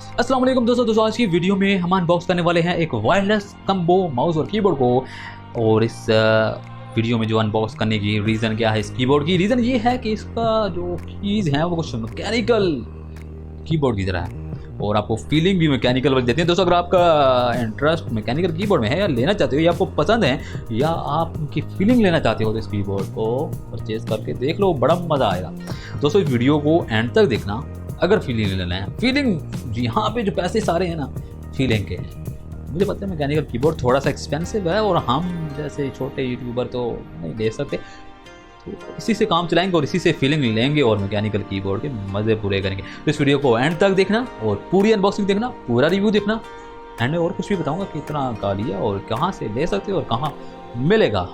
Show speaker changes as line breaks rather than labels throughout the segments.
अस्सलाम वालेकुम दोस्तों आज की वीडियो में हम अनबॉक्स करने वाले हैं एक वायरलेस कम्बो माउस और कीबोर्ड को। और इस वीडियो में जो अनबॉक्स करने की रीज़न क्या है इस कीबोर्ड की, रीज़न ये है कि इसका जो कीज़ हैं वो कुछ मैकेनिकल कीबोर्ड की तरह है और आपको फीलिंग भी मैकेनिकल वाली देते हैं। दोस्तों अगर आपका इंटरेस्ट मैकेनिकल कीबोर्ड में है या लेना चाहते हो या आपको पसंद है या आप उनकी फीलिंग लेना चाहते हो तो इस कीबोर्ड को परचेज़ करके देख लो, बड़ा मज़ा आएगा। दोस्तों इस वीडियो को एंड तक देखना अगर फीलिंग लेना है। फीलिंग यहाँ पे जो पैसे सारे हैं ना फीलिंग के हैं। मुझे पता है मैकेनिकल कीबोर्ड थोड़ा सा एक्सपेंसिव है और हम जैसे छोटे यूट्यूबर तो नहीं ले सकते, तो इसी से काम चलाएंगे और इसी से फीलिंग लेंगे और मैकेनिकल कीबोर्ड के मज़े पूरे करेंगे। तो इस वीडियो को एंड तक देखना और पूरी अनबॉक्सिंग देखना, पूरा रिव्यू देखना। एंड और कुछ भी बताऊँगा कितना का लिया और कहाँ से ले सकते हो और कहाँ मिलेगा।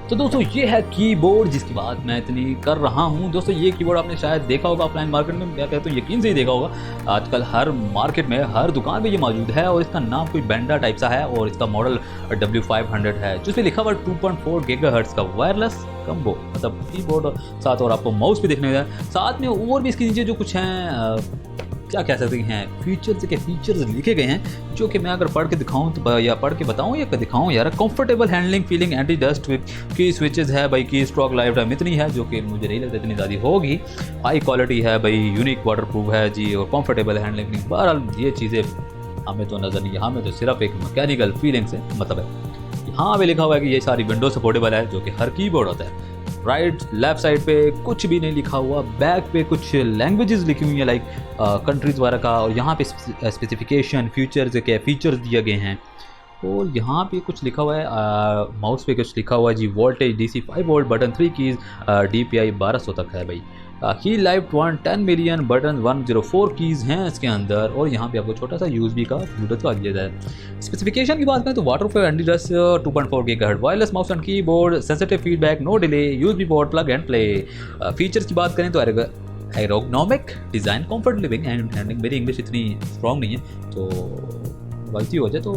तो दोस्तों ये है कीबोर्ड जिसकी बात मैं इतनी कर रहा हूँ। दोस्तों ये कीबोर्ड आपने शायद देखा होगा ऑफलाइन मार्केट में, मैं कहता हूँ यकीन से ही देखा होगा। आजकल हर मार्केट में हर दुकान पे ये मौजूद है और इसका नाम कोई बेंडा टाइप सा है और इसका मॉडल W500 है जिसमें लिखा हुआ 2.4 गीगाहर्ट्ज़ का वायरलेस कम्बो, मतलब कीबोर्ड साथ और आपको माउस भी देखने को मिला। साथ में और भी इसकी नीचे जो कुछ हैं क्या कह सकते हैं फीचर्स के फीचर्स लिखे गए हैं जो कि मैं अगर पढ़ के दिखाऊं तो या पढ़ के बताऊं या दिखाऊं यार। Comfortable handling feeling anti dust की स्विचेस है भाई, की स्ट्रोक लाइफ टाइम इतनी है जो कि मुझे नहीं लगता इतनी ज़्यादा होगी। हाई क्वालिटी है भाई, यूनिक वाटरप्रूफ है जी और कंफर्टेबल हैंडलिंग। बहरहाल ये चीज़ें हमें तो नज़र नहीं, हमें तो सिर्फ एक मैकेनिकल फीलिंग से मतलब है। यहाँ पे लिखा हुआ है कि ये सारी विंडो सपोर्टेबल है जो कि हर कीबोर्ड होता है। राइट लेफ्ट साइड पे कुछ भी नहीं लिखा हुआ, बैक पे कुछ लैंग्वेजेस लिखी हुई हैं लाइक कंट्रीज वगैरह का, और यहाँ पे स्पेसिफिकेशन फीचर्स के फीचर्स दिए गए हैं। और यहाँ पे कुछ लिखा हुआ है माउस पे कुछ लिखा हुआ है जी, voltage DC 5 volt, button 3 keys, DPI 1200 तक है भाई। की लाइफ 10 मिलियन बटन 104 कीज़ हैं इसके अंदर। और यहाँ पे आपको छोटा सा USB का ब्लूटूथ का दिया जाए। स्पेसिफिकेशन की बात करें तो waterproof anti dust 2.4 gigahertz wireless mouse and keyboard, sensitive feedback, no delay, USB port, plug and play. Features की बात करें तो ergonomic design, comfort living and handling. मेरी इंग्लिश इतनी स्ट्रॉन्ग नहीं है तो गलती हो जाए तो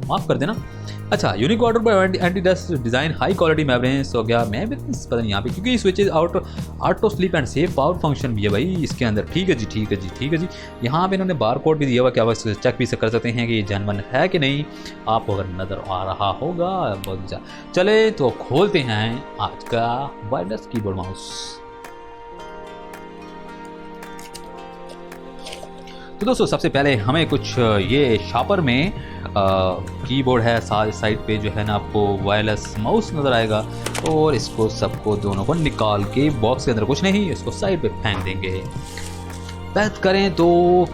माफ़ कर देना। अच्छा, यूनिक वाटर पर anti dust design, high quality membrane हो गया, मैं भी पता नहीं यहाँ पे क्योंकि switches auto sleep and safe power function भी है भाई इसके अंदर। ठीक है जी, ठीक है जी, ठीक है जी। यहाँ पे इन्होंने बार कोड भी दिया हुआ, क्या आप चेक भी कर सकते हैं कि ये जेन्युइन है कि नहीं, आपको अगर नज़र आ रहा होगा। बहुत अच्छा, चले तो खोलते हैं आज का वायरलेस कीबोर्ड माउस। तो दोस्तों सबसे पहले हमें कुछ ये शॉपर में कीबोर्ड है, साइड पे जो है ना आपको वायरलेस माउस नज़र आएगा। और इसको सबको दोनों को निकाल के बॉक्स के अंदर कुछ नहीं, इसको साइड पे फेंक देंगे। बात करें तो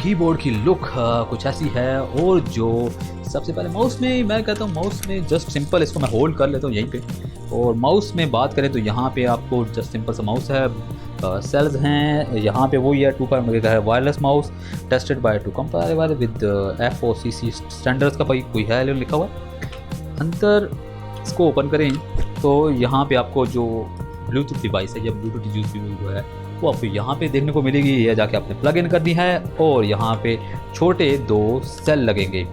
कीबोर्ड की लुक कुछ ऐसी है। और जो सबसे पहले माउस में मैं कहता हूँ माउस में जस्ट सिंपल, इसको मैं होल्ड कर लेता हूँ यहीं पे। और माउस में बात करें तो यहाँ पे आपको जस्ट सिंपल सा माउस है, सेल्स हैं यहाँ पे वही है 2.5 का है wireless mouse, tested by two comparable with FOCC standards का कोई है लिखा हुआ है अंदर। इसको ओपन करें तो यहाँ पे आपको जो ब्लूटूथ डिवाइस है या ब्लूटूथ USB है वो आपको यहाँ पे देखने को मिलेगी। यह जाके आपने प्लग इन करनी है और यहाँ पे छोटे 2 सेल लगेंगे।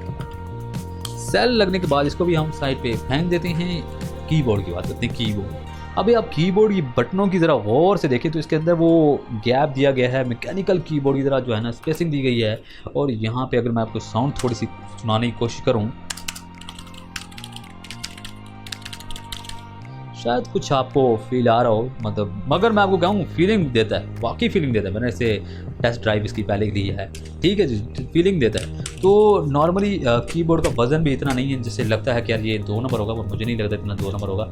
सेल लगने के बाद इसको भी हम साइड पे फेंक देते हैं। कीबोर्ड की बात करते हैं। कीबोर्ड, अभी आप कीबोर्ड की बटनों की ज़रा गौर से देखें तो इसके अंदर वो गैप दिया गया है, मैकेनिकल कीबोर्ड की तरह जो है ना स्पेसिंग दी गई है। और यहाँ पे अगर मैं आपको साउंड थोड़ी सी सुनाने की कोशिश करूँ, शायद कुछ आपको फील आ रहा हो, मतलब मगर मैं आपको कहूँ फीलिंग देता है, वाकई फीलिंग देता है। मैंने इसे टेस्ट ड्राइव इसकी पहले ली है, ठीक है जी, फीलिंग देता है। तो नॉर्मली कीबोर्ड का वज़न भी इतना नहीं है जैसे लगता है कि यार ये 2 नंबर होगा, पर मुझे नहीं लगता इतना 2 नंबर होगा।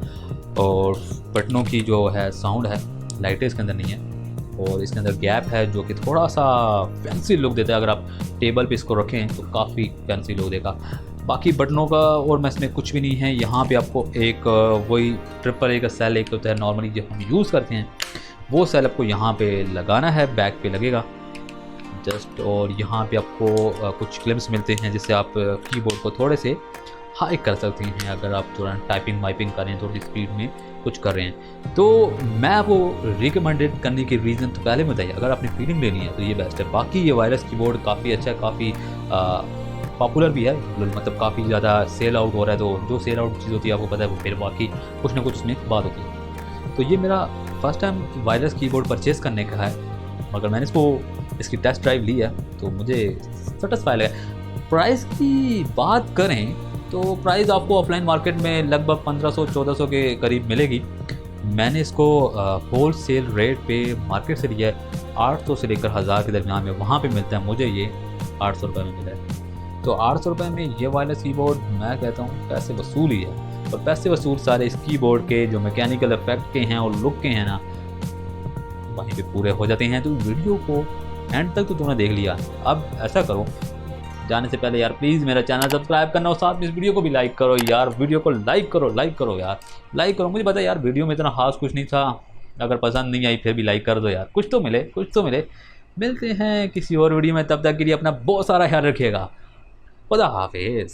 और बटनों की जो है साउंड है लाइटें इसके अंदर नहीं है। और इसके अंदर गैप है जो कि थोड़ा सा फैंसी लुक देता है। अगर आप टेबल पे इसको रखें तो काफ़ी फैंसी लुक देगा। बाकी बटनों का और मैं इसमें कुछ भी नहीं है। यहाँ पे आपको एक वही AAA का सेल एक होता है नॉर्मली जो हम यूज़ करते हैं, वो सेल आपको यहाँ पे लगाना है, बैक पे लगेगा जस्ट। और यहाँ पे आपको कुछ क्लिप्स मिलते हैं जिससे आप कीबोर्ड को थोड़े से हाई कर सकते हैं अगर आप तुरंत टाइपिंग वाइपिंग कर रहे हैं, थोड़ी स्पीड में कुछ कर रहे हैं। तो मैं आपको रिकमेंडेड करने की रीज़न तो पहले बताइए, अगर आपने फीलिंग लेनी है तो ये बेस्ट है। बाकी ये वायरलेस कीबोर्ड काफ़ी अच्छा है, काफ़ी पॉपुलर भी है, मतलब काफ़ी ज़्यादा सेल आउट हो रहा है। तो जो सेल आउट चीज़ होती है आपको पता है, वो फिर बाकी कुछ ना कुछ उसमें बात होती है। तो ये मेरा first time wireless keyboard purchase करने का है, मगर मैंने इसकी टेस्ट ड्राइव ली है तो मुझे सेटिस्फाई लगा। प्राइस की बात करें तो प्राइस आपको ऑफलाइन मार्केट में लगभग 1500-1400 के करीब मिलेगी। मैंने इसको होल सेल रेट पे मार्केट से लिया है, 800 से लेकर 1000 के दरमियान में वहाँ पे मिलता है। मुझे ये 800 रुपये में मिला है। तो 800 रुपये में ये वायरलेस कीबोर्ड मैं कहता हूँ पैसे वसूल ही है। और पैसे वसूल सारे इस कीबोर्ड के जो मैकेनिकल इफेक्ट के हैं और लुक के हैं ना, वहीं पे पूरे हो जाते हैं। तो वीडियो को एंड तक तो तूने देख लिया, अब ऐसा करो जाने से पहले यार प्लीज़ मेरा चैनल सब्सक्राइब करना और साथ में इस वीडियो को भी लाइक करो यार। वीडियो को लाइक करो यार, लाइक करो। मुझे पता है यार वीडियो में इतना खास कुछ नहीं था, अगर पसंद नहीं आई फिर भी लाइक कर दो यार, कुछ तो मिले। मिलते हैं किसी और वीडियो में, तब तक के लिए अपना बहुत सारा ख्याल रखिएगा। खुदा हाफिज़।